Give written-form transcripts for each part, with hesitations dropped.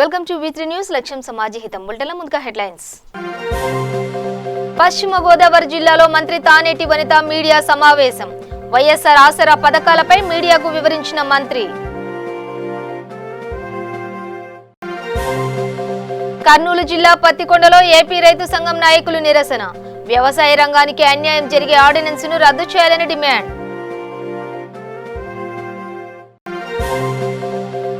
Welcome to V3 news లక్ష్యం సమాజహితం బులెటిన్ల ముందుగా headlines. పశ్చిమ గోదావరి జిల్లాలో మంత్రి తానేటి వనిత మీడియా సమావేశం. వైఎస్ఆర్ ఆసరా పథకాలపై మీడియాకు వివరించిన మంత్రి. కర్నూలు జిల్లా పత్తికొండలో ఏపీ రైతు సంఘం నాయకులు నిరసన. వ్యవసాయ రంగానికి అన్యాయం జరిగే ఆర్డినెన్స్ ను రద్దు చేయాలని డిమాండ్.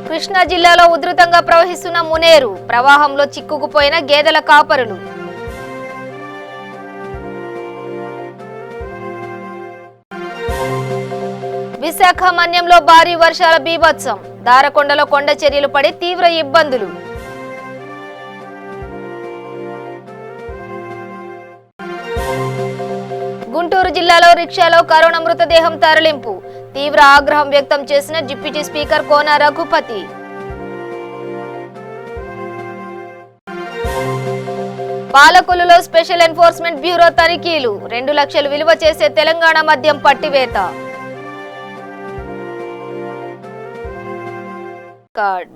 కృష్ణా జిల్లాలో ఉధృతంగా ప్రవహిస్తున్న మునేరు. ప్రవాహంలో చిక్కుకుపోయిన గేదెల కాపరులు. విశాఖ మన్యంలో భారీ వర్షాల బీభత్సం. దారకొండలో కొండ చర్యలు పడి తీవ్ర ఇబ్బందులు. గుంటూరు జిల్లాలో రిక్షాలో కరోనా మృతదేహం తరలింపు. తీవ్ర ఆగ్రహం వ్యక్తం చేసిన డిప్యూటీ స్పీకర్ కోన రఘుపతి. పాలకొల్లులో స్పెషల్ ఎన్ఫోర్స్మెంట్ బ్యూరో తనిఖీలు. 2 లక్షలు విలువ చేసే తెలంగాణ మద్యం పట్టివేత.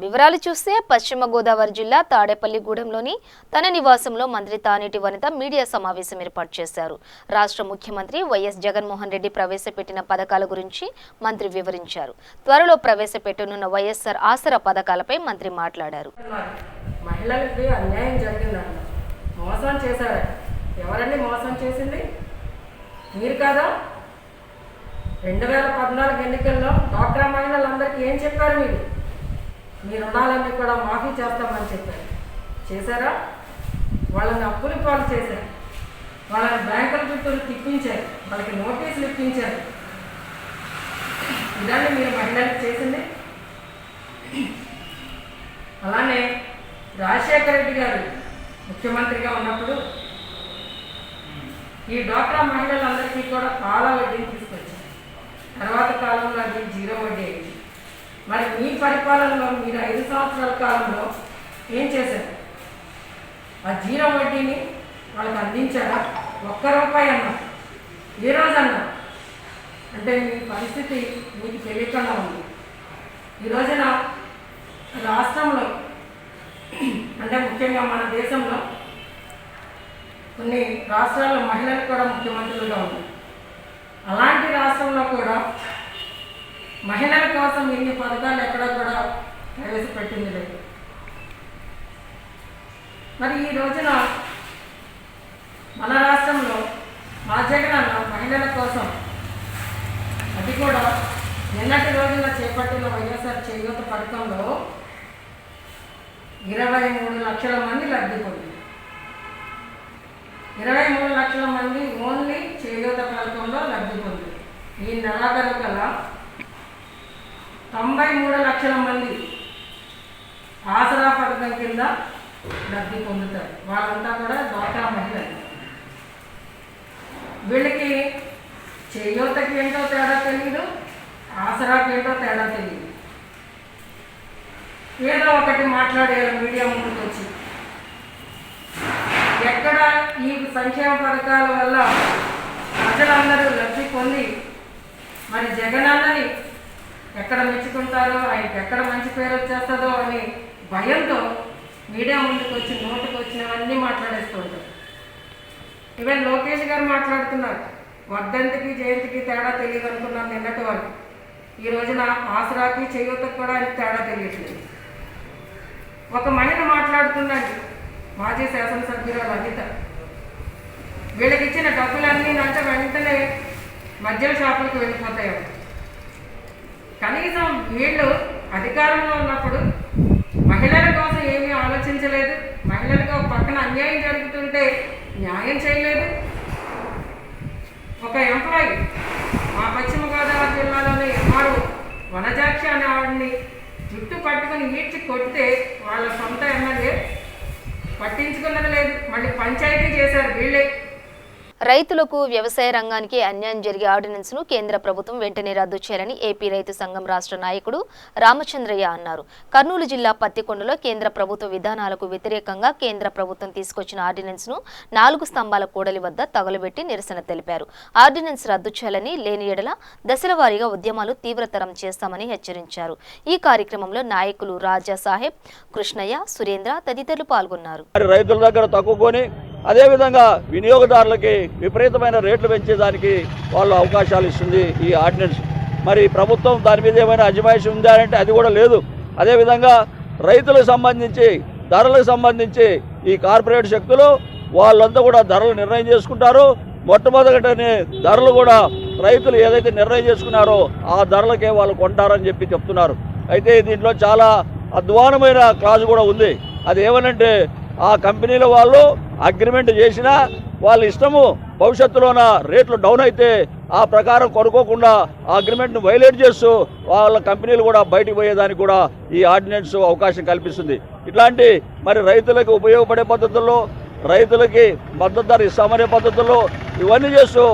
వివరాలు చూస్తే పశ్చిమ గోదావరి జిల్లా తాడేపల్లిగూడెంలోని తన నివాసంలో మంత్రి తానేటి వనిత మీడియా సమావేశం ఏర్పాటు చేశారు. రాష్ట్ర ముఖ్యమంత్రి వైఎస్ జగన్మోహన్ రెడ్డి ప్రవేశపెట్టిన పథకాల గురించి మంత్రి వివరించారు. త్వరలో ప్రవేశపెట్టనున్న వైఎస్ఆర్ ఆసరా పథకాలపై మంత్రి మాట్లాడారు. మహిళలకి అన్యాయం జరిగిందన్న మోసం చేశారు. ఎవరండి మోసం చేసింది? మీరు కాదా? 2014 ఎన్నికల్లో డాక్టర్ మహిళలందరికీ ఏం చెప్పారు? మీ రుణాలన్నీ కూడా మాఫీ చేస్తామని చెప్పారు. చేశారా? వాళ్ళని అప్పులు పాలు చేశారు. వాళ్ళని బ్యాంకుల చుట్టూ తిప్పించారు. వాళ్ళకి నోటీసులు ఇప్పించారు. ఇదాన్ని మీరు మహిళలకు చేసింది. అలానే రాజశేఖర రెడ్డి గారు ముఖ్యమంత్రిగా ఉన్నప్పుడు ఈ డ్వాక్రా మహిళలందరికీ కూడా పాల వడ్డీని తీసుకొచ్చారు. తర్వాత కాలంలో అది 0 వడ్డీ అయింది. మరి మీ పరిపాలనలో మీరు 5 సంవత్సరాల కాలంలో ఏం చేశారు? ఆ 0 వడ్డీని వాళ్ళకి అందించారా? ₹1 అన్నా ఏ రోజు అన్నా? అంటే మీ పరిస్థితి మీకు తెలియకుండా ఉంది. ఈ రోజున రాష్ట్రంలో అంటే ముఖ్యంగా మన దేశంలో కొన్ని రాష్ట్రాల్లో మహిళలు కూడా ముఖ్యమంత్రులుగా ఉన్నారు. అలాంటి రాష్ట్రంలో కూడా మహిళల కోసం ఇన్ని పథకాలు ఎక్కడా కూడా ప్రవేశపెట్టింది లేదు. మరి ఈ రోజున మన రాష్ట్రంలో మా జగనన్న మహిళల కోసం అది కూడా నిన్నటి రోజున చేపట్టిన వైఎస్ఆర్ చేయూత పథకంలో 23 లక్షల మంది లబ్ధి పొందారు. 23 లక్షల మంది ఓన్లీ చేయూత పథకంలో లబ్ధి పొందారు. ఈ నెలాఖరు కల్లా 93 లక్షల మంది ఆసరా పథకం కింద లబ్ధి పొందుతారు. వాళ్ళంతా కూడా డ్వాక్రా మహిళలు. వీళ్ళకి చేయూతకి ఏంటో తేడా తెలియదు, ఆసరాకి ఏంటో తేడా తెలియదు. ఏదో ఒకటి మాట్లాడేయాలి మీడియా ముందుకు వచ్చి. ఎక్కడ ఈ సంక్షేమ పథకాల వల్ల ప్రజలందరూ లబ్ధి పొంది మరి జగనన్నని ఎక్కడ మెచ్చుకుంటారో, ఆయనకి ఎక్కడ మంచి పేరు వచ్చేస్తుందో అని భయంతో మీడియా ముందుకు వచ్చి నోటుకు వచ్చినవన్నీ మాట్లాడేస్తూ ఉంటారు. ఈవెన్ లోకేష్ గారు మాట్లాడుతున్నారు, వర్ధంతికి జయంతికి తేడా తెలియదు అనుకున్నాను నిన్నటి వరకు. ఈ రోజున ఆసరాకి చేయూతకు కూడా ఆయనకి తేడా తెలియట్లేదు. ఒక మహిళ మాట్లాడుతున్నాడు, మాజీ శాసనసభ్యురాలు అనిత. వీళ్ళకి ఇచ్చిన డబ్బులన్నీ అంటే వెంటనే మద్యం షాపులకు వెళ్ళిపోతాయి. కనీసం వీళ్ళు అధికారంలో ఉన్నప్పుడు మహిళల కోసం ఏమీ ఆలోచించలేదు. మహిళలకు ఒక పక్కన అన్యాయం జరుగుతుంటే న్యాయం చేయలేదు. ఒక ఎంప్లాయీ మా పశ్చిమ గోదావరి జిల్లాలోనే ఎంఆర్ఓ వనజాక్షి అనే ఆవిడని జుట్టు పట్టుకుని ఈడ్చి కొడితే వాళ్ళ సొంత ఎమ్మెల్యే పట్టించుకున్నది లేదు. మళ్ళీ పంచాయతీ చేశారు వీళ్ళే. రైతులకు వ్యవసాయ రంగానికి అన్యాయం జరిగే ఆర్డినెన్స్ను కేంద్ర ప్రభుత్వం వెంటనే రద్దు చేయాలని ఏపీ రైతు సంఘం రాష్ట్ర నాయకుడు రామచంద్రయ్య అన్నారు. కర్నూలు జిల్లా పత్తికొండలో కేంద్ర ప్రభుత్వ విధానాలకు వ్యతిరేకంగా కేంద్ర ప్రభుత్వం తీసుకొచ్చిన ఆర్డినెన్స్ను 4 స్తంభాల కూడలి వద్ద తగలబెట్టి నిరసన తెలిపారు. ఆర్డినెన్స్ రద్దు చేయాలని, లేని ఎడల దశల వారీగా ఉద్యమాలు తీవ్రతరం చేస్తామని హెచ్చరించారు. ఈ కార్యక్రమంలో నాయకులు రాజా సాహెబ్, కృష్ణయ్య, సురేంద్ర తదితరులు పాల్గొన్నారు. రైతుల దగ్గర తక్కువని అదేవిధంగా వినియోగదారులకి విపరీతమైన రేట్లు పెంచేదానికి వాళ్ళు అవకాశాలు ఇస్తుంది ఈ ఆర్డినెన్స్. మరి ప్రభుత్వం దాని మీద ఏమైనా అజమాయిషి ఉందా అంటే అది కూడా లేదు. అదేవిధంగా రైతులకు సంబంధించి ధరలకు సంబంధించి ఈ కార్పొరేట్ శక్తులు వాళ్ళంతా కూడా ధరలు నిర్ణయం చేసుకుంటారు. మొట్టమొదటినే ధరలు కూడా రైతులు ఏదైతే నిర్ణయం చేసుకున్నారో ఆ ధరలకే వాళ్ళు కొంటారని చెప్పి చెప్తున్నారు. అయితే దీంట్లో చాలా అధ్వానమైన క్లాజ్ కూడా ఉంది. అది ఏమనంటే ఆ కంపెనీల వాళ్ళు అగ్రిమెంట్ చేసినా వాళ్ళ ఇష్టము భవిష్యత్తులోన రేట్లు డౌన్ అయితే ఆ ప్రకారం కొనుక్కోకుండా ఆ అగ్రిమెంట్ను వైలేట్ చేస్తూ వాళ్ళ కంపెనీలు కూడా బయటికి పోయేదానికి కూడా ఈ ఆర్డినెన్స్ అవకాశం కల్పిస్తుంది. ఇట్లాంటి మరి రైతులకు ఉపయోగపడే పద్ధతుల్లో, రైతులకి మద్దతు ధర ఇస్తామనే పద్ధతుల్లో ఇవన్నీ చేస్తూ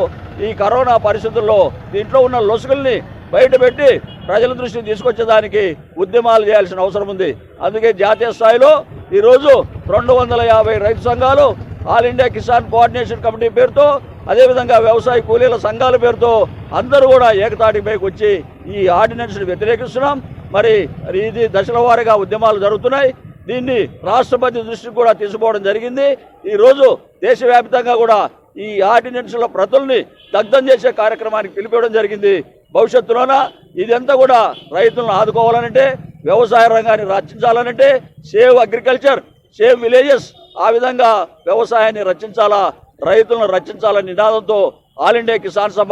ఈ కరోనా పరిస్థితుల్లో దీంట్లో ఉన్న లొసుగుల్ని బయటపెట్టి ప్రజల దృష్టిని తీసుకొచ్చేదానికి ఉద్యమాలు చేయాల్సిన అవసరం ఉంది. అందుకే జాతీయ స్థాయిలో ఈరోజు 250 రైతు సంఘాలు, all India Kisan coordination committee పేరుతో, అదేవిధంగా వ్యవసాయ కూలీల సంఘాల పేరుతో అందరూ కూడా ఏకతాటిపైకి వచ్చి ఈ ఆర్డినెన్స్ని వ్యతిరేకిస్తున్నాం. మరి ఇది దశల వారీగా ఉద్యమాలు జరుగుతున్నాయి. దీన్ని రాష్ట్రపతి దృష్టికి కూడా తీసుకోవడం జరిగింది. ఈరోజు దేశవ్యాప్తంగా కూడా ఈ ఆర్డినెన్స్ల ప్రతుల్ని దగ్ధం చేసే కార్యక్రమానికి పిలిపించడం జరిగింది. భవిష్యత్తులోన ఇదంతా కూడా రైతులను ఆదుకోవాలనంటే, వ్యవసాయ రంగాన్ని రక్షించాలనంటే సేవ్ అగ్రికల్చర్, సేవ్ విలేజెస్, ఆ విధంగా వ్యవసాయాన్ని రక్షించాలా, రైతులను రక్షించాలనే నినాదంతో ఆల్ ఇండియా కిసాన్ సభ,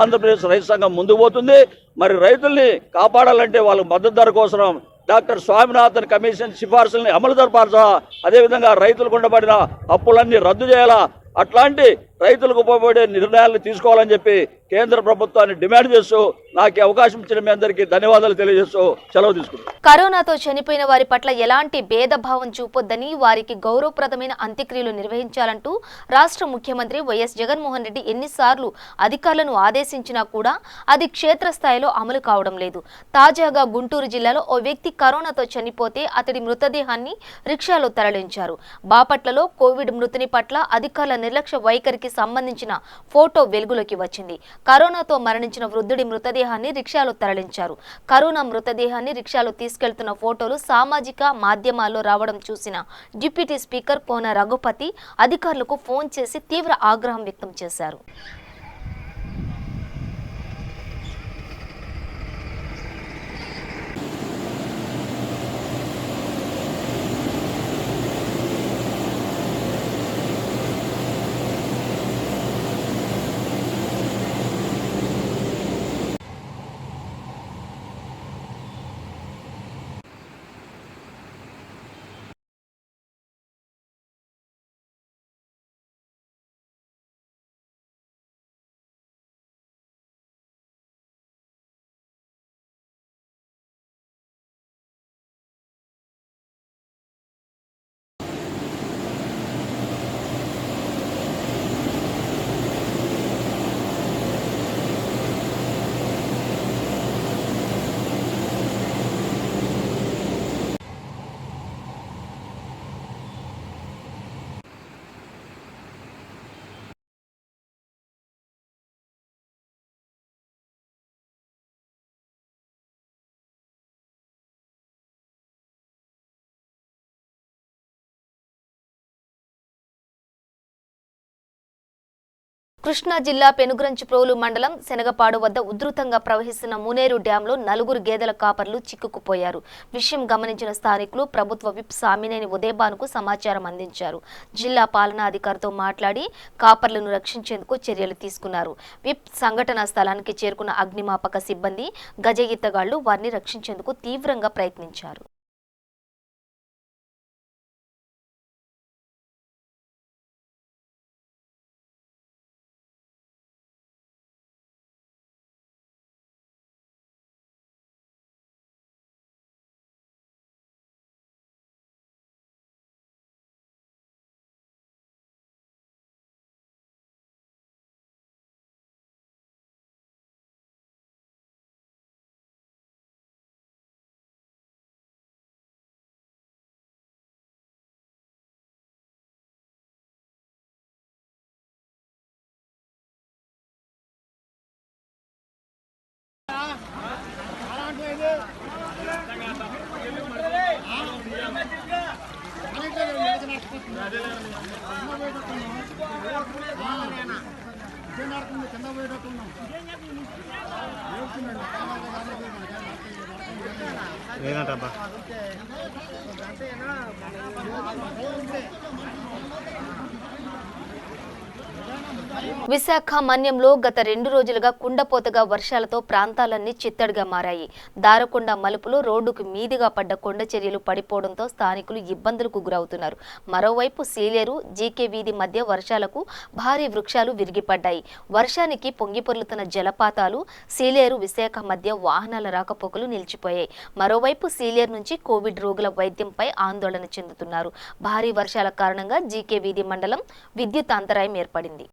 ఆంధ్రప్రదేశ్ రైతు సంఘం ముందుకు పోతుంది. మరి రైతుల్ని కాపాడాలంటే వాళ్ళ మద్దతు ధర కోసం డాక్టర్ స్వామినాథన్ కమిషన్ సిఫార్సుల్ని అమలు జరపాల్సా, అదేవిధంగా రైతులకు ఉండబడిన అప్పులన్నీ రద్దు చేయాలా, అట్లాంటి రైతులకు ఉపయోగపడే నిర్ణయాలను తీసుకోవాలని చెప్పి కేంద్ర ప్రభుత్వాన్ని డిమాండ్ చేస్తూ నాకు అవకాశం ఇచ్చిన మీ అందరికీ ధన్యవాదాలు తెలియజేస్తూ సెలవు తీసుకుంటాను. కరోనాతో చనిపోయిన వారి పట్ల ఎలాంటి భేదభావం చూపొద్దని, వారికి గౌరవప్రదమైన అంత్యక్రియలు నిర్వహించాలంటూ రాష్ట్ర ముఖ్యమంత్రి వైఎస్ జగన్మోహన్ రెడ్డి ఎన్నిసార్లు అధికారులను ఆదేశించినా కూడా అది క్షేత్రస్థాయిలో అమలు కావడం లేదు. తాజాగా గుంటూరు జిల్లాలో ఓ వ్యక్తి కరోనాతో చనిపోతే అతడి మృతదేహాన్ని రిక్షాలో తరలించారు. బాపట్లలో కోవిడ్ మృతుని పట్ల అధికారుల నిర్లక్ష్య వైఖరికి సంబంధించిన ఫోటో వెలుగులోకి వచ్చింది. కరోనాతో మరణించిన వృద్ధుడి మృతదేహాన్ని రిక్షాలో తరలించారు. కరోనా మృతదేహాన్ని రిక్షాలో తీసుకెళ్తున్న ఫోటోలు సామాజిక మాధ్యమాల్లో రావడం చూసిన డిప్యూటీ స్పీకర్ కోన రఘుపతి అధికారులకు ఫోన్ చేసి తీవ్ర ఆగ్రహం వ్యక్తం చేశారు. కృష్ణా జిల్లా పెనుగంచిప్రోలు మండలం శనగపాడు వద్ద ఉధృతంగా ప్రవహిస్తున్న మునేరు డ్యాంలో 4 గేదెల కాపర్లు చిక్కుకుపోయారు. విషయం గమనించిన స్థానికులు ప్రభుత్వ విప్ సామినేని ఉదయభానుకు సమాచారం అందించారు. జిల్లా పాలనాధికారితో మాట్లాడి కాపర్లను రక్షించేందుకు చర్యలు తీసుకున్నారు. విప్ సంఘటనా స్థలానికి చేరుకున్న అగ్నిమాపక సిబ్బంది, గజ ఈతగాళ్లు వారిని రక్షించేందుకు తీవ్రంగా ప్రయత్నించారు. లేదంటబ్బా. విశాఖ మన్యంలో గత 2 రోజులుగా కుండపోతగా వర్షాలతో ప్రాంతాలన్నీ చిత్తడిగా మారాయి. దారకొండ మలుపులో రోడ్డుకు మీదుగా పడ్డ కొండ చర్యలు పడిపోవడంతో స్థానికులు ఇబ్బందులకు గురవుతున్నారు. మరోవైపు సీలేరు, జీకే వీధి మధ్య వర్షాలకు భారీ వృక్షాలు విరిగిపడ్డాయి. వర్షానికి పొంగిపొర్లుతున్న జలపాతాలు సీలేరు, విశాఖ మధ్య వాహనాల రాకపోకలు నిలిచిపోయాయి. మరోవైపు సీలేరు నుంచి కోవిడ్ రోగుల వైద్యంపై ఆందోళన చెందుతున్నారు. భారీ వర్షాల కారణంగా జీకే వీధి మండలం విద్యుత్ అంతరాయం ఏర్పడింది.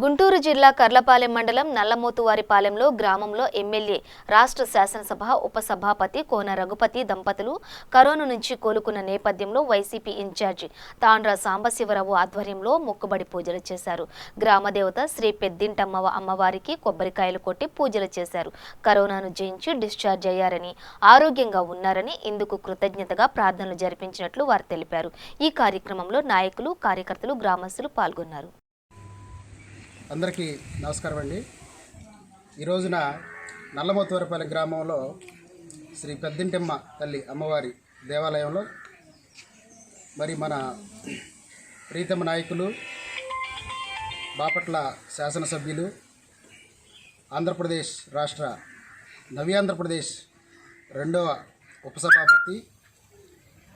గుంటూరు జిల్లా కర్లపాలెం మండలం నల్లమోతువారిపాలెంలో గ్రామంలో ఎమ్మెల్యే, రాష్ట్ర శాసనసభ ఉపసభాపతి కోన రఘుపతి దంపతులు కరోనా నుంచి కోలుకున్న నేపథ్యంలో వైసీపీ ఇన్ఛార్జి తాండ్ర సాంబశివరావు ఆధ్వర్యంలో మొక్కుబడి పూజలు చేశారు. గ్రామదేవత శ్రీ పెద్దింటమ్మ అమ్మవారికి కొబ్బరికాయలు కొట్టి పూజలు చేశారు. కరోనాను జయించి డిశ్చార్జ్ అయ్యారని, ఆరోగ్యంగా ఉన్నారని, ఇందుకు కృతజ్ఞతగా ప్రార్థనలు జరిపించినట్లు వారు తెలిపారు. ఈ కార్యక్రమంలో నాయకులు, కార్యకర్తలు, గ్రామస్తులు పాల్గొన్నారు. అందరికీ నమస్కారం అండి. ఈ రోజున నల్లమోతువారిపల్లి గ్రామంలో శ్రీ పెద్దింటమ్మ తల్లి అమ్మవారి దేవాలయంలో మరి మన ప్రీతమ నాయకులు, బాపట్ల శాసనసభ్యులు, ఆంధ్రప్రదేశ్ రాష్ట్ర నవ్యాంధ్రప్రదేశ్ 2వ ఉపసభాపతి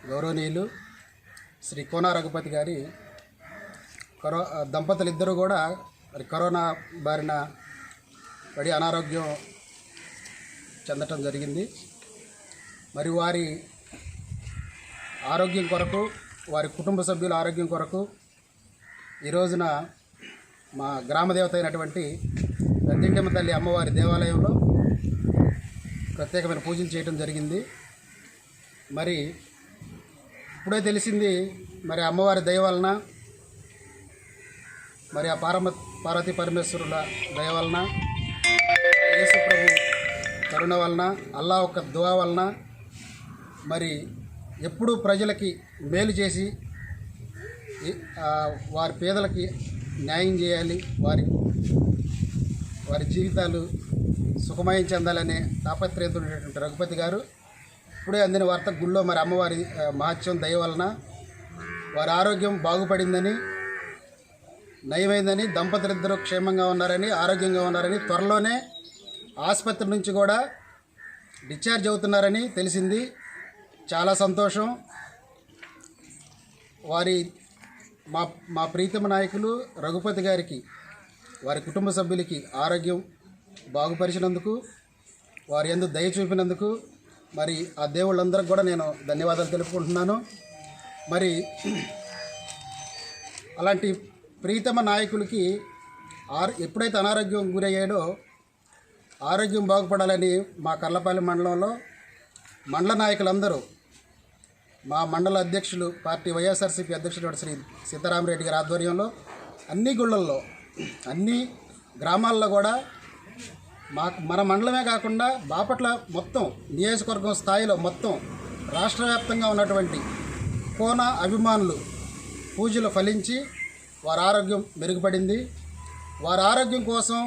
గౌరవనీయులు శ్రీ కోన రఘుపతి గారి దంపతులిద్దరూ కూడా మరి కరోనా బారిన పడి అనారోగ్యం చెందటం జరిగింది. మరి వారి ఆరోగ్యం కొరకు, వారి కుటుంబ సభ్యుల ఆరోగ్యం కొరకు ఈ రోజున మా గ్రామదేవత అయినటువంటి పెద్దింటమ్మ తల్లి అమ్మవారి దేవాలయంలో ప్రత్యేకమైన పూజలు చేయడం జరిగింది. మరి ఇప్పుడే తెలిసింది, మరి అమ్మవారి దయ వలన, మరి ఆ పార్వతీ పరమేశ్వరుల దయ వలన, యేసు ప్రభు కరుణ వలన, అల్లా ఒక దువా వలన మరి ఎప్పుడూ ప్రజలకి మేలు చేసి వారి పేదలకి న్యాయం చేయాలి, వారి జీవితాలు సుఖమయం చెందాలనే తాపత్రయంతో ఉండేటువంటి రఘుపతి గారు ఇప్పుడే అందిన వార్త గుళ్ళో మరి అమ్మవారి మహత్యం దయ వలన వారి ఆరోగ్యం బాగుపడిందని, నయమైందని, దంపతులిద్దరూ క్షేమంగా ఉన్నారని, ఆరోగ్యంగా ఉన్నారని, త్వరలోనే ఆసుపత్రి నుంచి కూడా డిశ్చార్జ్ అవుతున్నారని తెలిసింది. చాలా సంతోషం. మా ప్రీతమ నాయకులు రఘుపతి గారికి, వారి కుటుంబ సభ్యులకి ఆరోగ్యం బాగుపరిచినందుకు, వారి యందు దయ చూపినందుకు మరి ఆ దేవుళ్ళందరికీ కూడా నేను ధన్యవాదాలు తెలుపుకుంటున్నాను. మరి అలాంటి ప్రీతమ నాయకులకి ఎప్పుడైతే అనారోగ్యం గురయ్యాడో ఆరోగ్యం బాగుపడాలని మా కర్లపాలెం మండలంలో మండల నాయకులందరూ, మా మండల అధ్యక్షులు, పార్టీ వైఎస్ఆర్సీపీ అధ్యక్షుడు శ్రీ సీతారామరెడ్డి గారి ఆధ్వర్యంలో అన్ని గుళ్ళల్లో, అన్ని గ్రామాల్లో కూడా మన మండలమే కాకుండా బాపట్ల మొత్తం నియోజకవర్గం స్థాయిలో మొత్తం రాష్ట్ర వ్యాప్తంగా ఉన్నటువంటి కోన అభిమానులు పూజలు ఫలించి వారి ఆరోగ్యం మెరుగుపడింది. వారి ఆరోగ్యం కోసం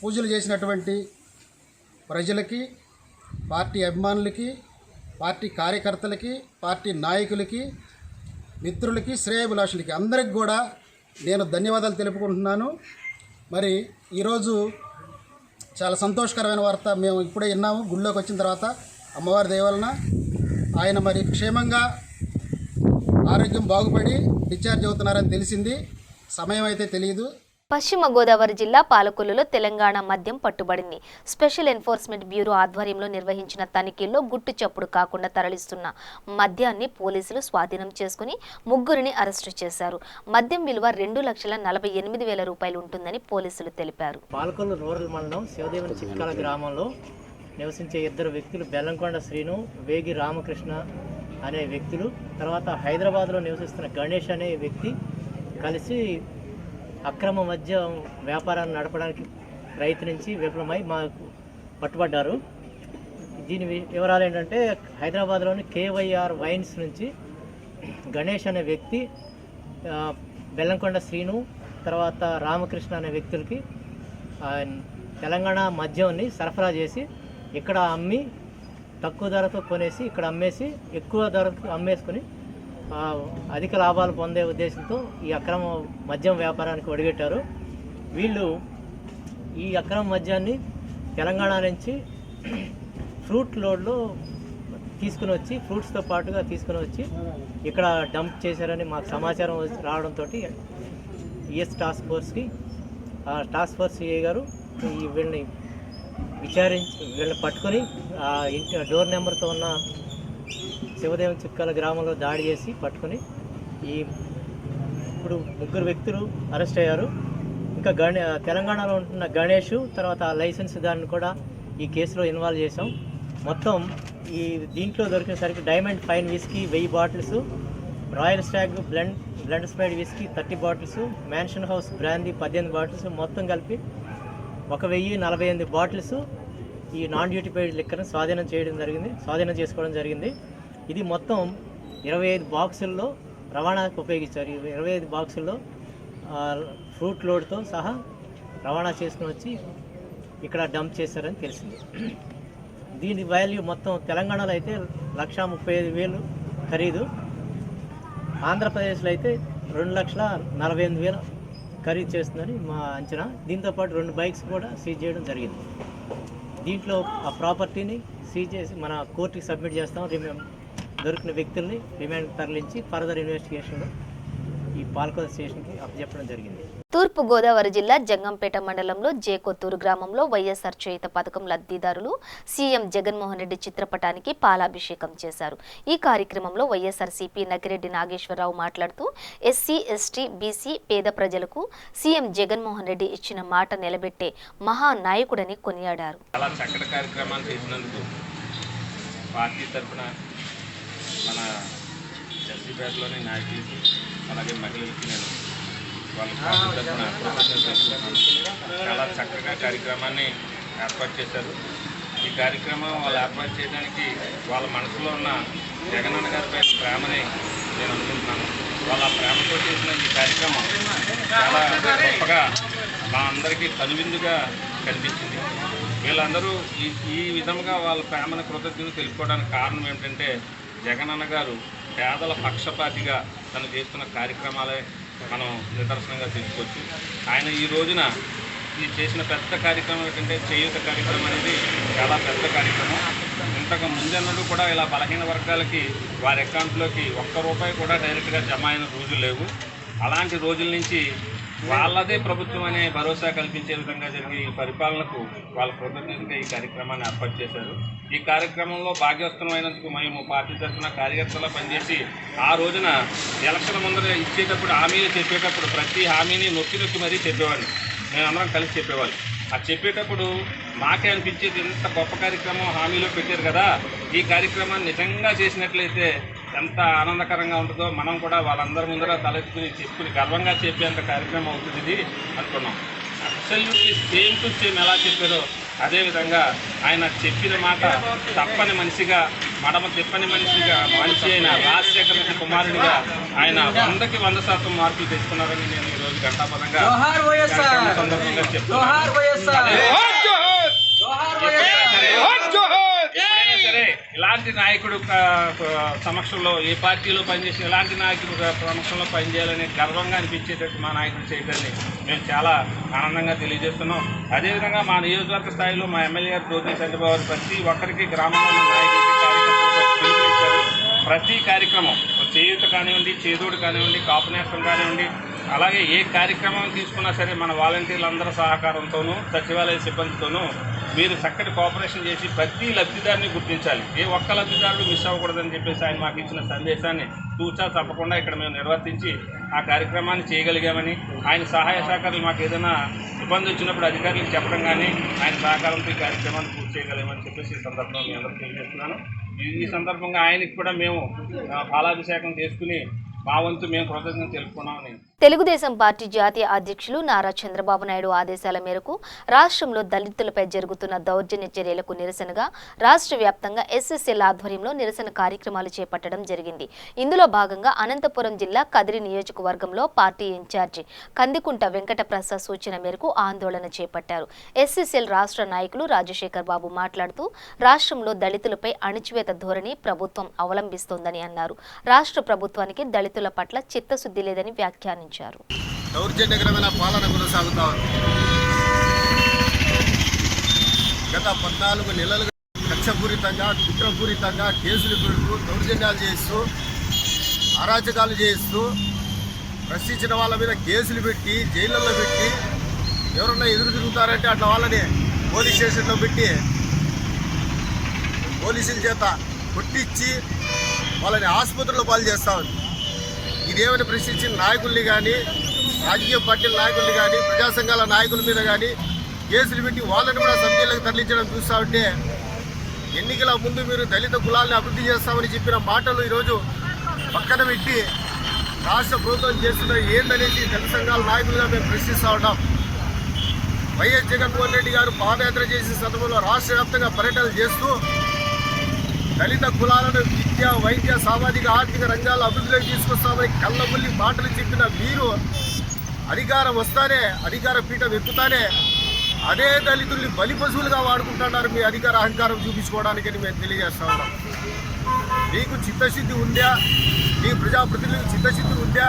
పూజలు చేసినటువంటి ప్రజలకి, పార్టీ అభిమానులకి, పార్టీ కార్యకర్తలకి, పార్టీ నాయకులకి, మిత్రులకి, శ్రేయోభిలాషులకి అందరికి కూడా నేను ధన్యవాదాలు తెలుపుకుంటున్నాను. మరి ఈరోజు చాలా సంతోషకరమైన వార్త మేము ఇప్పుడే విన్నాము. గుళ్ళోకి వచ్చిన తర్వాత అమ్మవారి దయ వలన ఆయన మరి క్షేమంగా ఆరోగ్యం బాగుపడి డిశ్చార్జ్ అవుతున్నారని తెలిసింది. సమయం అయితే తెలియదు. పశ్చిమ గోదావరి జిల్లా పాలకొల్లులో తెలంగాణ మద్యం పట్టుబడింది. స్పెషల్ ఎన్ఫోర్స్మెంట్ బ్యూరో ఆధ్వర్యంలో నిర్వహించిన తనిఖీల్లో గుట్టు చప్పుడు కాకుండా తరలిస్తున్న మద్యాన్ని పోలీసులు స్వాధీనం చేసుకుని 3 అరెస్టు చేశారు. మద్యం విలువ 2,48,000 రూపాయలు ఉంటుందని పోలీసులు తెలిపారు. పాలకొల్లు రూరల్ మండలం శివదేవుని చిక్కాల గ్రామంలో నివసించే 2 వ్యక్తులు, బెల్లంకొండ శ్రీను, వేగి రామకృష్ణ అనే వ్యక్తులు, తర్వాత హైదరాబాద్లో నివసిస్తున్న గణేష్ అనే వ్యక్తి కలిసి అక్రమ మద్యం వ్యాపారాన్ని నడపడానికి రైతు నుంచి విఫలమై మాకు పట్టుబడ్డారు. దీని వివరాలు ఏంటంటే హైదరాబాద్లోని కేవైఆర్ వైన్స్ నుంచి గణేష్ అనే వ్యక్తి, బెల్లంకొండ శ్రీను, తర్వాత రామకృష్ణ అనే వ్యక్తులకి తెలంగాణ మద్యంని సరఫరా చేసి ఇక్కడ అమ్మి తక్కువ ధరతో కొనేసి ఇక్కడ అమ్మేసి ఎక్కువ ధరకు అమ్మేసుకొని అధిక లాభాలు పొందే ఉద్దేశంతో ఈ అక్రమ మద్యం వ్యాపారానికి ఒడిగట్టారు. వీళ్ళు ఈ అక్రమ మద్యాన్ని తెలంగాణ నుంచి ఫ్రూట్ లోడ్లో తీసుకుని వచ్చి ఫ్రూట్స్తో పాటుగా తీసుకుని వచ్చి ఇక్కడ డంప్ చేశారని మాకు సమాచారం రావడంతో ఈఎస్ టాస్క్ ఫోర్స్కి టాస్క్ ఫోర్స్ సిఐ గారు వీళ్ళని వీళ్ళని పట్టుకొని ఇంటి డోర్ నెంబర్తో ఉన్న శివదేవం చిక్కాల గ్రామంలో దాడి చేసి పట్టుకొని ఇప్పుడు 3 వ్యక్తులు అరెస్ట్ అయ్యారు. ఇంకా తెలంగాణలో ఉంటున్న గణేష్, తర్వాత లైసెన్స్ దాన్ని కూడా ఈ కేసులో ఇన్వాల్వ్ చేసాం. మొత్తం దీంట్లో దొరికినసరికి diamond fine whisky 1000 bottles, Royal Stag blend స్పైడ్ whisky 30 bottles, Mansion House brandy 18 bottles, మొత్తం కలిపి 1048 బాటిల్స్ ఈ నాన్ డ్యూటీ పెయిడ్ లిక్కర్ని స్వాధీనం చేసుకోవడం జరిగింది. ఇది మొత్తం 25 బాక్సుల్లో రవాణాకు ఉపయోగించారు. 25 బాక్సుల్లో ఫ్రూట్ లోడ్తో సహా రవాణా చేసుకుని వచ్చి ఇక్కడ డంప్ చేశారని తెలిసింది. దీని వాల్యూ మొత్తం తెలంగాణలో అయితే 1,35,000 ఖరీదు, ఆంధ్రప్రదేశ్లో అయితే 2,48,000 ఖరీదు చేస్తుందని మా అంచనా. దీంతోపాటు 2 బైక్స్ కూడా సీజ్ చేయడం జరిగింది. దీంట్లో ఆ ప్రాపర్టీని సీజ్ చేసి మన కోర్టుకి సబ్మిట్ చేస్తాం. దొరికిన వ్యక్తుల్ని రిమాండ్కి తరలించి ఫర్దర్ ఇన్వెస్టిగేషన్లో ఈ పాల్కొండ స్టేషన్కి అప్పచెప్పడం జరిగింది. తూర్పు గోదావరి జిల్లా జంగంపేట మండలంలో జేకొత్తూరు గ్రామంలో వైఎస్ఆర్ చేయుత పథకం లబ్ధిదారులు సీఎం జగన్మోహన్ రెడ్డి చిత్రపటానికి పాలాభిషేకం చేశారు. ఈ కార్యక్రమంలో వైఎస్ఆర్సీపీ నకిరెడ్డి నాగేశ్వరరావు మాట్లాడుతూ ఎస్సీ, ఎస్టీ, బీసీ పేద ప్రజలకు సీఎం జగన్మోహన్ రెడ్డి ఇచ్చిన మాట నిలబెట్టే మహానాయకుడని కొనియాడారు. చాలా చక్కటి కార్యక్రమాలు చేసినందుకు పార్టీ తరఫున మన జస్టిపేటలోని నాయకులకి అలాగే మహిళలకి నేను వాళ్ళ పార్టీ తరఫున కృతజ్ఞతలు తెలుపుతున్నాను. చాలా చక్కగా కార్యక్రమాన్ని ఏర్పాటు చేశారు. ఈ కార్యక్రమం వాళ్ళు ఏర్పాటు చేయడానికి వాళ్ళ మనసులో ఉన్న జగనన్న గారిపై ప్రేమని నేను అనుకుంటున్నాను. వాళ్ళ ప్రేమతో చేసిన ఈ కార్యక్రమం చాలా గొప్పగా మా అందరికీ కనువిందుగా కనిపించింది. వీళ్ళందరూ ఈ విధంగా వాళ్ళ ప్రేమను కృతజ్ఞతలు తెలుపుకోవడానికి కారణం ఏమిటంటే జగనన్న గారు పేదల పక్షపాతిగా తను చేస్తున్న కార్యక్రమాలే మనం నిదర్శనంగా తీసుకోవచ్చు. ఆయన ఈ రోజున ఈ చేసిన పెద్ద కార్యక్రమం ఏంటంటే చేయూత కార్యక్రమం అనేది చాలా పెద్ద కార్యక్రమం. ఇంతకు ముందెన్నడూ కూడా ఇలా బలహీన వర్గాలకి వారి అకౌంట్లోకి ₹1 కూడా డైరెక్ట్గా జమ అయిన రోజులు లేవు. అలాంటి రోజుల నుంచి వాళ్ళదే ప్రభుత్వం అనే భరోసా కల్పించే విధంగా జరిగే ఈ పరిపాలనకు వాళ్ళ కృతజ్ఞతగా ఈ కార్యక్రమాన్ని ఏర్పాటు చేశారు. ఈ కార్యక్రమంలో భాగ్యస్తులమైనందుకు మేము పార్టీ తరఫున కార్యకర్తలా పనిచేసి ఆ రోజున ఎలక్షన్ ముందర ఇచ్చేటప్పుడు హామీలు చెప్పేటప్పుడు ప్రతి హామీని నొక్కి మరీ చెప్పేవాడిని. మేము అందరం కలిసి చెప్పేవాళ్ళు. ఆ చెప్పేటప్పుడు మాకే అనిపించేది ఎంత గొప్ప కార్యక్రమం హామీలో పెట్టారు కదా, ఈ కార్యక్రమాన్ని నిజంగా చేసినట్లయితే ఎంత ఆనందకరంగా ఉంటుందో మనం కూడా వాళ్ళందరి ముందర తలెత్తుకుని చెప్పుకుని గర్వంగా చెప్పేంత కార్యక్రమం అవుతుంది ఇది అనుకున్నాం. అబ్సల్యూట్లీ సేమ్ టు సేమ్ ఎలా చెప్పారో అదేవిధంగా ఆయన చెప్పిన మాట తప్పని మనిషిగా మడమ తిప్పని మనిషి అయిన రాజశేఖర రెడ్డి కుమారుడిగా ఆయన 100కి 100% మార్కులు తెచ్చుకున్నారని నేను ఈరోజు ఘంటాపదంగా సందర్భంగా చెప్తున్నాను. సరే ఇలాంటి నాయకుడు సమక్షంలో ఏ పార్టీలో పనిచేసిన ఇలాంటి నాయకుడు సమక్షంలో పనిచేయాలని గర్వంగా అనిపించేటట్టు మా నాయకుడు చేయడాన్ని మేము చాలా ఆనందంగా తెలియజేస్తున్నాం. అదేవిధంగా మా నియోజకవర్గ స్థాయిలో మా ఎమ్మెల్యే గారు జ్యోతి చంద్రబాబు ప్రతి ఒక్కరికి గ్రామంలో ఉన్న నాయకులకి కార్యకర్తలకు పిలుపునిచ్చారు. ప్రతి కార్యక్రమం చేయూత కానివ్వండి, చేదోడు కానివ్వండి, కాపు నేస్తం కానివ్వండి, అలాగే ఏ కార్యక్రమం తీసుకున్నా సరే మన వాలంటీర్లందరి సహకారంతోనూ సచివాలయ సిబ్బందితోనూ మీరు చక్కటి కోఆపరేషన్ చేసి ప్రతి లబ్ధిదారుని గుర్తించాలి, ఏ ఒక్క లబ్ధిదారుడు మిస్ అవ్వకూడదని చెప్పేసి ఆయన మాకు ఇచ్చిన సందేశాన్ని తూచా తప్పకుండా ఇక్కడ మేము నిర్వర్తించి ఆ కార్యక్రమాన్ని చేయగలిగామని, ఆయన సహాయ సహకారాలు మాకు ఏదైనా ఇబ్బంది వచ్చినప్పుడు అధికారులకు చెప్పడం కానీ ఆయన సహకారంతో ఈ కార్యక్రమాన్ని పూర్తి చేయగలమని చెప్పేసి ఈ సందర్భంగా మీ అందరూ తెలియజేస్తున్నాను. ఈ సందర్భంగా ఆయనకి కూడా మేము పాలాభిషేకం చేసుకుని మా వంతు మేము కృతజ్ఞతలు తెలుపుకున్నామని తెలుగుదేశం పార్టీ జాతీయ అధ్యక్షులు నారా చంద్రబాబు నాయుడు ఆదేశాల మేరకు రాష్ట్రంలో దళితులపై జరుగుతున్న దౌర్జన్య చర్యలకు నిరసనగా రాష్ట్ర వ్యాప్తంగా ఎస్ఎస్ఎల్ ఆధ్వర్యంలో నిరసన కార్యక్రమాలు చేపట్టడం జరిగింది. ఇందులో భాగంగా అనంతపురం జిల్లా కదిరి నియోజకవర్గంలో పార్టీ ఇన్ఛార్జి కందికుంట వెంకట ప్రసాద్ సూచన మేరకు ఆందోళన చేపట్టారు. ఎస్ఎస్ఎల్ రాష్ట్ర నాయకులు రాజశేఖర్ బాబు మాట్లాడుతూ రాష్ట్రంలో దళితులపై అణచివేత ధోరణి ప్రభుత్వం అవలంబిస్తోందని అన్నారు. రాష్ట్ర ప్రభుత్వానికి దళితుల పట్ల చిత్తశుద్ధి లేదని వ్యాఖ్యానించారు. దౌర్జన్యకరమైన పాలన కొనసాగుతా ఉంది. గత 14 నెలలుగా కక్షపూరితంగా కుట్రపూరితంగా కేసులు పెడుతూ దౌర్జన్యాలు చేస్తూ అరాచకాలు చేస్తూ ప్రశ్నించిన వాళ్ళ మీద కేసులు పెట్టి జైళ్ళల్లో పెట్టి ఎవరన్నా ఎదురు తిరుగుతారంటే అట్లా వాళ్ళని పోలీస్ స్టేషన్లో పెట్టి పోలీసుల చేత కొట్టించి వాళ్ళని ఆసుపత్రిలో పాలు చేస్తూ ఉంది. ఇదేమని ప్రశ్నించిన నాయకుల్ని కానీ రాజకీయ పార్టీల నాయకుల్ని కానీ ప్రజా సంఘాల నాయకుల మీద కానీ కేసులు పెట్టి వాళ్ళని కూడా సబ్జెక్టులకు తరలించడం చూస్తూ ఉంటే ఎన్నికల ముందు మీరు దళిత కులాలను అభివృద్ధి చేస్తామని చెప్పిన మాటలు ఈరోజు పక్కన పెట్టి రాష్ట్ర ప్రభుత్వం చేస్తున్న ఏందనేసి దళిత సంఘాల నాయకులుగా మేము ప్రశ్నిస్తూ ఉన్నాం. వైఎస్ జగన్మోహన్ రెడ్డి గారు పాదయాత్ర చేసిన సందర్భంలో రాష్ట్ర వ్యాప్తంగా పర్యటనలు చేస్తూ దళిత కులాలను విద్య, వైద్య, సామాజిక, ఆర్థిక రంగాల్లో అభివృద్ధిలోకి తీసుకొస్తామని కళ్ళబుల్లి మాటలు చెప్పిన మీరు అధికారం వస్తానే అధికార పీఠం ఎక్కుతానే అదే దళితుల్ని బలి పశువులుగా వాడుకుంటున్నారు మీ అధికార అహంకారం చూపించుకోవడానికని మేము తెలియజేస్తా ఉన్నాం. మీకు చిత్తశుద్ధి ఉందా? మీ ప్రజాప్రతినిధులకు చిత్తశుద్ధి ఉందా?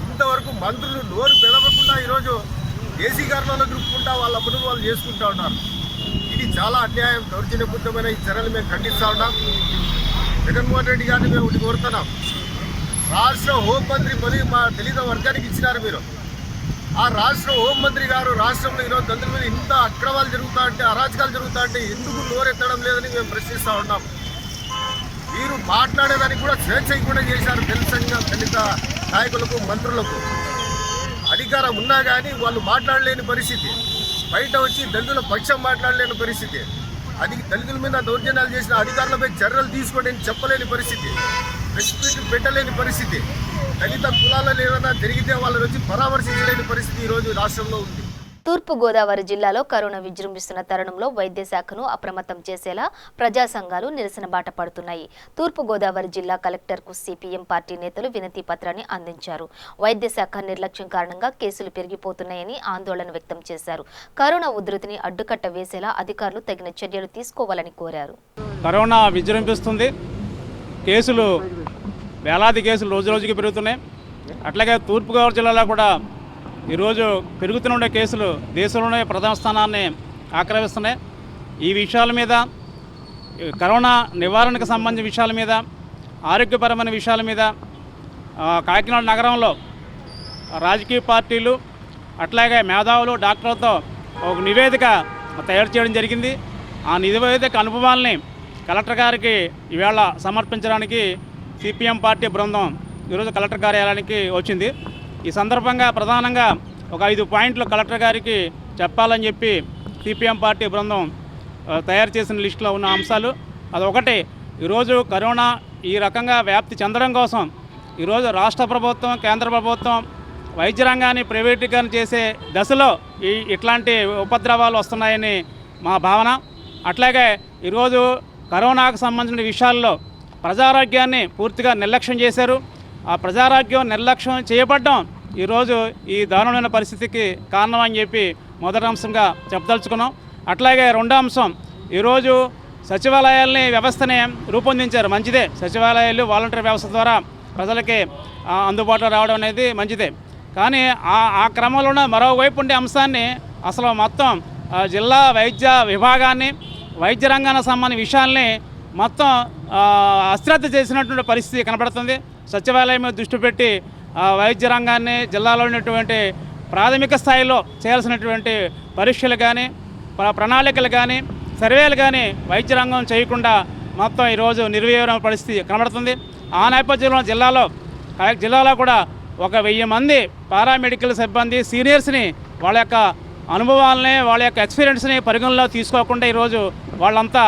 ఇంతవరకు మంత్రులు నోరు పెదవకుండా ఈరోజు ఏసీ గారులలో దృక్కుంటా వాళ్ళ పనులు వాళ్ళు చేసుకుంటా ఉన్నారు. ఇది చాలా అన్యాయం, దౌర్జన్యపూరితమైన ఈ చర్యలు మేము ఖండిస్తూ ఉన్నాం. జగన్మోహన్ రెడ్డి గారిని మేము ఒకటి కోరుతున్నాం. రాష్ట్ర హోంమంత్రి పదవి మా దళిత వర్గానికి ఇచ్చినారు మీరు. ఆ రాష్ట్ర హోంమంత్రి గారు రాష్ట్రంలో ఈరోజు దళితుల మీద ఇంత అక్రమాలు జరుగుతా అంటే అరాచకాలు జరుగుతా అంటే ఎందుకు నోరెత్తడం లేదని మేము ప్రశ్నిస్తూ ఉన్నాం. మీరు మాట్లాడేదానికి కూడా స్వేచ్ఛ కూడా చేశారు దళిత నాయకులకు, మంత్రులకు. అధికారం ఉన్నా కానీ వాళ్ళు మాట్లాడలేని పరిస్థితి, బయట వచ్చి దళితుల పక్షం మాట్లాడలేని పరిస్థితి, అది దళితుల మీద దౌర్జన్యాలు చేసిన అధికారులపై చర్యలు తీసుకోండి అని చెప్పలేని పరిస్థితి, ప్రెస్ మీట్ పెట్టలేని పరిస్థితి, దళిత కులాలలో ఏదైనా జరిగితే వాళ్ళని వచ్చి పరామర్శించలేని పరిస్థితి ఈరోజు రాష్ట్రంలో ఉంది. తూర్పుగోదావరి జిల్లాలో కరోనా విజృంభిస్తున్న తరుణంలో వైద్య శాఖను అప్రమత్తం చేసేలా ప్రజా సంఘాలు నిరసన బాట పడుతున్నాయి. తూర్పుగోదావరి జిల్లా కలెక్టర్కు సిపిఎం పార్టీ నేతలు వినతి పత్రాన్ని అందించారు. వైద్య శాఖ నిర్లక్ష్యం కారణంగా కేసులు పెరిగిపోతున్నాయని ఆందోళన వ్యక్తం చేశారు. కరోనా ఉధృతిని అడ్డుకట్ట వేసేలా అధికారులు తగిన చర్యలు తీసుకోవాలని కోరారు. కరోనా విజృంభిస్తుంది, కేసులు వేలాది కేసులు రోజు రోజుకి పెరుగుతున్నాయి. అట్లాగే తూర్పుగోదావరి జిల్లాలో కూడా ఈరోజు పెరుగుతున్న కేసులు దేశంలోనే ప్రథమ స్థానాన్ని ఆక్రమిస్తున్నాయి. ఈ విషయాల మీద, కరోనా నివారణకు సంబంధించిన విషయాల మీద, ఆరోగ్యపరమైన విషయాల మీద కాకినాడ నగరంలో రాజకీయ పార్టీలు అట్లాగే మేధావులు, డాక్టర్లతో ఒక నివేదిక తయారు చేయడం జరిగింది. ఆ నివేదిక అనుభవాల్ని కలెక్టర్ గారికి ఈవేళ సమర్పించడానికి సిపిఎం పార్టీ బృందం ఈరోజు కలెక్టర్ కార్యాలయానికి వచ్చింది. ఈ సందర్భంగా ప్రధానంగా ఒక 5 పాయింట్లు కలెక్టర్ గారికి చెప్పాలని చెప్పి సిపిఎం పార్టీ బృందం తయారు చేసిన లిస్టులో ఉన్న అంశాలు. అదొకటి, ఈరోజు కరోనా ఈ రకంగా వ్యాప్తి చెందడం కోసం ఈరోజు రాష్ట్ర ప్రభుత్వం, కేంద్ర ప్రభుత్వం వైద్య రంగాన్ని ప్రైవేటీకరణ చేసే దశలో ఇట్లాంటి ఉపద్రవాలు వస్తున్నాయని మా భావన. అట్లాగే ఈరోజు కరోనాకు సంబంధించిన విషయాల్లో ప్రజారోగ్యాన్ని పూర్తిగా నిర్లక్ష్యం చేశారు. ఆ ప్రజారోగ్యం నిర్లక్ష్యం చేయబడ్డం ఈరోజు ఈ దారుణమైన పరిస్థితికి కారణం అని చెప్పి మొదటి అంశంగా చెప్పదలుచుకున్నాం. అట్లాగే రెండో అంశం, ఈరోజు సచివాలయాల్ని వ్యవస్థని రూపొందించారు, మంచిదే. సచివాలయాలు వాలంటీర్ వ్యవస్థ ద్వారా ప్రజలకి అందుబాటులో రావడం అనేది మంచిదే. కానీ ఆ క్రమంలోనే మరోవైపు ఉండే అంశాన్ని అసలు మొత్తం జిల్లా వైద్య విభాగాన్ని, వైద్య రంగానికి సంబంధించిన విషయాల్ని మొత్తం అశ్రద్ధ చేసినటువంటి పరిస్థితి కనబడుతుంది. సచివాలయం మీద దృష్టి పెట్టి వైద్య రంగాన్ని జిల్లాలో ఉన్నటువంటి ప్రాథమిక స్థాయిలో చేయాల్సినటువంటి పరీక్షలు కానీ, ప్రణాళికలు కానీ, సర్వేలు కానీ వైద్య రంగం చేయకుండా మొత్తం ఈరోజు నిర్వీర్యమైన పరిస్థితి కనబడుతుంది. ఆ నేపథ్యంలో జిల్లాలో కూడా ఒక 1000 మంది పారామెడికల్ సిబ్బంది సీనియర్స్ని వాళ్ళ యొక్క అనుభవాలని, వాళ్ళ యొక్క ఎక్స్పీరియన్స్ని పరిగణలో తీసుకోకుండా ఈరోజు వాళ్ళంతా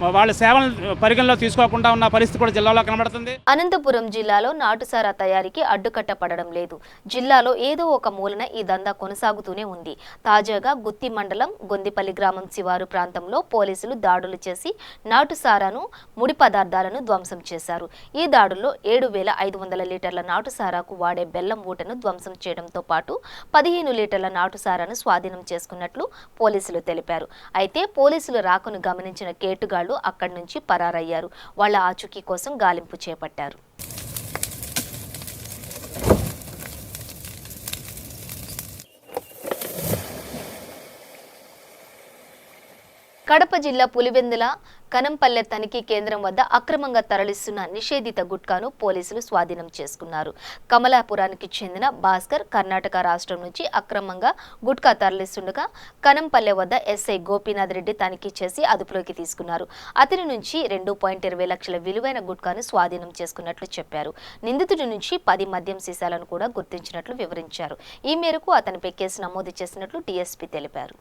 వాళ్ళ సేవలను పరిగణలో తీసుకోకుండా ఉన్న పరిస్థితి కూడా జిల్లాలో కనబడుతుంది. అనంతపురం జిల్లాలో నాటుసారా తయారీకి అడ్డుకట్ట పడడం లేదు. జిల్లాలో ఏదో ఒక మూలన ఈ దందా కొనసాగుతూనే ఉంది. తాజాగా గుత్తి మండలం గొందిపల్లి గ్రామం శివారు ప్రాంతంలో పోలీసులు దాడులు చేసి నాటుసారాను ముడి పదార్థాలను ధ్వంసం చేశారు. ఈ దాడుల్లో 7,500 లీటర్ల నాటుసారాకు వాడే బెల్లం ఊటను ధ్వంసం చేయడంతో పాటు 15 లీటర్ల నాటుసారాను స్వాధీనం చేసుకున్నట్లు పోలీసులు తెలిపారు. అయితే పోలీసులు రాకను గమనించిన కేటుగాళ్లు అక్కడి నుంచి పరారయ్యారు. వాళ్ళ ఆచూకీ కోసం గాలింపు చేపట్టారు. కడప జిల్లా పులివెందుల కనంపల్లె తనిఖీ కేంద్రం వద్ద అక్రమంగా తరలిస్తున్న నిషేధిత గుట్కాను పోలీసులు స్వాధీనం చేసుకున్నారు. కమలాపురానికి చెందిన భాస్కర్ కర్ణాటక రాష్ట్రం నుంచి అక్రమంగా గుట్కా తరలిస్తుండగా కనంపల్లె వద్ద ఎస్ఐ గోపీనాథ్ రెడ్డి తనిఖీ చేసి అదుపులోకి తీసుకున్నారు. అతని నుంచి 2.20 లక్షల విలువైన గుట్కాను స్వాధీనం చేసుకున్నట్లు చెప్పారు. నిందితుడి నుంచి 10 మద్యం సీసాలను కూడా గుర్తించినట్లు వివరించారు. ఈ మేరకు అతనిపై కేసు నమోదు చేసినట్లు డీఎస్పీ తెలిపారు.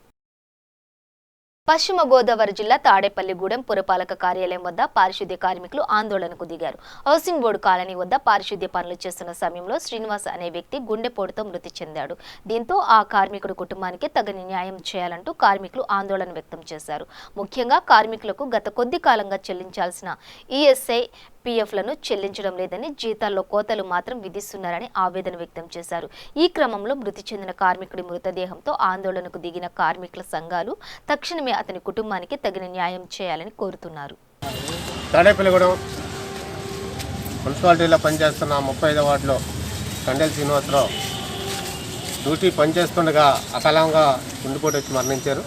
పశ్చిమ గోదావరి జిల్లా తాడేపల్లిగూడెం పురపాలక కార్యాలయం వద్ద పారిశుద్ధ్య కార్మికులు ఆందోళనకు దిగారు. హౌసింగ్ బోర్డు కాలనీ వద్ద పారిశుద్ధ్య పనులు చేస్తున్న సమయంలో శ్రీనివాస్ అనే వ్యక్తి గుండెపోటుతో మృతి చెందాడు. దీంతో ఆ కార్మికుడు కుటుంబానికి తగిన న్యాయం చేయాలంటూ కార్మికులు ఆందోళన వ్యక్తం చేశారు. ముఖ్యంగా కార్మికులకు గత కొద్ది కాలంగా చెల్లించాల్సిన ఈఎస్ఐ పీఎఫ్లను చెల్లించడం లేదని, జీతాల్లో కోతలు మాత్రం విధిస్తున్నారని ఆవేదన వ్యక్తం చేశారు. ఈ క్రమంలో మృతి చెందిన కార్మికుడి మృతదేహంతో ఆందోళనకు దిగిన కార్మికుల సంఘాలు తక్షణమే అతని కుటుంబానికి తగిన న్యాయం చేయాలని కోరుతున్నారు. తాడేపల్లిగూడెం మున్సిపాలిటీలో పనిచేస్తున్న 35వ వార్డులో కండెల శ్రీనివాసరావు డ్యూటీ పనిచేస్తుండగా అకాలంగా గుండెపోటు వచ్చి మరణించారు.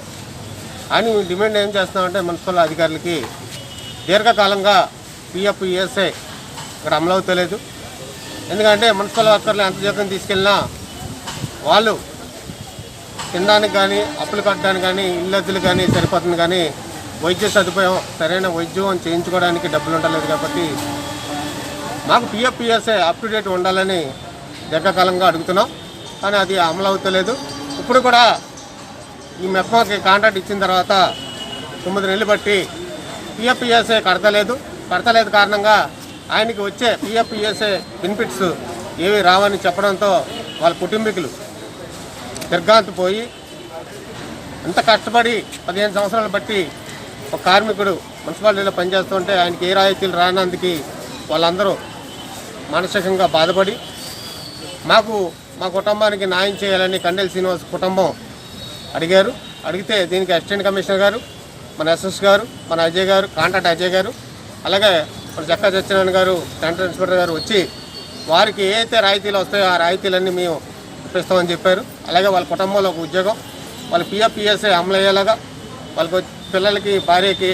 అని డిమాండ్ ఏం చేస్తున్నామంటే మున్సిపల్ అధికారులకి దీర్ఘకాలంగా పిఎఫ్ ఈఎస్ఐ ఇక్కడ అమలవుతలేదు. ఎందుకంటే మున్సిపల్ వర్కర్లు ఎంత జీతం తీసుకెళ్ళినా వాళ్ళు తినడానికి కానీ అప్పులు కట్టడానికి కానీ ఇళ్ళద్దులు కానీ సరిపోతుంది, కానీ వైద్య సదుపాయం సరైన వైద్యం చేయించుకోవడానికి డబ్బులు ఉండలేదు. కాబట్టి మాకు PF ESI up to date ఉండాలని దీర్ఘకాలంగా అడుగుతున్నాం, కానీ అది అమలు అవుతలేదు. ఇప్పుడు కూడా ఈ మెప్మాకి కాంట్రాక్ట్ ఇచ్చిన తర్వాత 9 నెలలు బట్టి పిఎఫ్ ఈఎస్ఐ కడతలేదు కారణంగా ఆయనకి వచ్చే పిఎఫ్ ఈఎస్ఐ బెనిఫిట్స్ ఏవి రావని చెప్పడంతో వాళ్ళ కుటుంబీకులు దీర్ఘాంతపోయి అంత కష్టపడి 15 సంవత్సరాలు బట్టి ఒక కార్మికుడు మున్సిపాలిటీలో పనిచేస్తుంటే ఆయనకి ఏ రాయితీలు రానందుకు వాళ్ళందరూ మానసికంగా బాధపడి మా కుటుంబానికి న్యాయం చేయాలని కండెల శ్రీనివాస్ కుటుంబం అడిగితే దీనికి అసిస్టెంట్ కమిషనర్ గారు, మన ఎస్ఎస్ గారు, మన అజయ్ గారు, కాంట్రాక్ట్ అజయ్ గారు, అలాగే మన జక్కా సత్యనారాయణ గారు, సెంట్రల్ ఇన్స్పెక్టర్ గారు వచ్చి వారికి ఏ అయితే రాయితీలు వస్తాయో ఆ రాయితీలన్నీ మేము ఇప్పిస్తామని చెప్పారు. అలాగే వాళ్ళ కుటుంబంలో ఒక ఉద్యోగం, వాళ్ళ పిఎఫ్ ఈఎస్ఐ అమలు అయ్యేలాగా వాళ్ళకి పిల్లలకి భార్యకి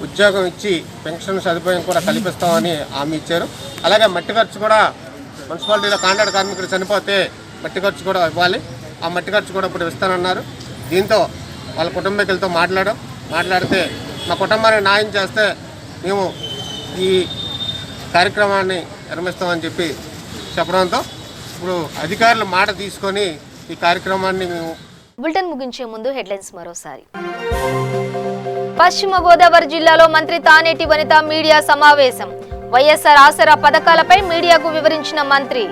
ఉద్యోగం ఇచ్చి పెన్షన్ సదుపాయం కూడా కల్పిస్తామని హామీ ఇచ్చారు. అలాగే మట్టి ఖర్చు కూడా మున్సిపాలిటీలో కాంట్రాక్ట్ కార్మికుడు చనిపోతే మట్టి ఖర్చు కూడా ఇవ్వాలి, ఆ మట్టి ఖర్చు కూడా ఇప్పుడు ఇస్తానన్నారు. దీంతో వాళ్ళ కుటుంబీకులతో మాట్లాడితే మా కుటుంబానికి న్యాయం చేస్తే మేము ఈ కార్యక్రమాన్ని నిర్మిస్తామని చెప్పడంతో ఇప్పుడు అధికారులు మాట తీసుకొని ఈ కార్యక్రమాన్ని మేము. బులెటిన్ ముగించే ముందు హెడ్లైన్స్ మరోసారి. పశ్చిమ గోదావరి జిల్లాలో మంత్రి తానేటి వనిత మీడియా సమావేశం. వైఎస్ఆర్ ఆసరా పథకాలపై మీడియాకు వివరించిన మంత్రి.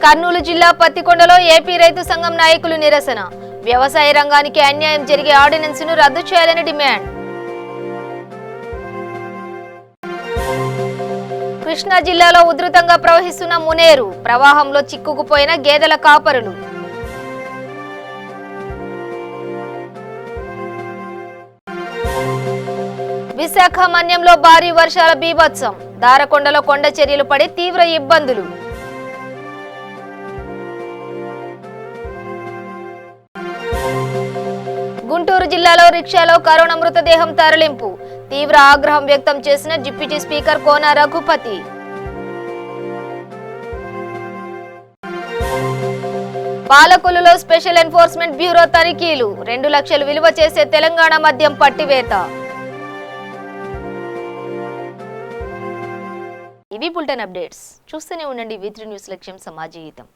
కర్నూలు జిల్లా పత్తికొండలో ఏపీ రైతు సంఘం నాయకులు నిరసన. వ్యవసాయ రంగానికి అన్యాయం జరిగే ఆర్డినెన్స్ ను రద్దు చేయాలని డిమాండ్. కృష్ణా జిల్లాలో ఉధృతంగా ప్రవహిస్తున్న మునేరు. ప్రవాహంలో చిక్కుకుపోయిన గేదెల కాపరులు. విశాఖ మన్యంలో భారీ వర్షాల బీభత్సం. దారకొండలో కొండ చర్యలు పడి తీవ్ర ఇబ్బందులు. గుంటూరు జిల్లాలో రిక్షాలో కరోనా మృతదేహం తరలింపు. తీవ్ర ఆగ్రహం వ్యక్తం చేసిన డిప్యూటీ స్పీకర్ కోన రఘుపతి. పాలకొల్లులో స్పెషల్ ఎన్ఫోర్స్మెంట్ బ్యూరో తనిఖీలు. 2 లక్షలు విలువ చేసే తెలంగాణ మద్యం పట్టివేత. ఇవి బులెటిన్ అప్డేట్స్. చూస్తూనే ఉండండి V3 న్యూస్ లక్ష్యం సమాజ హితం.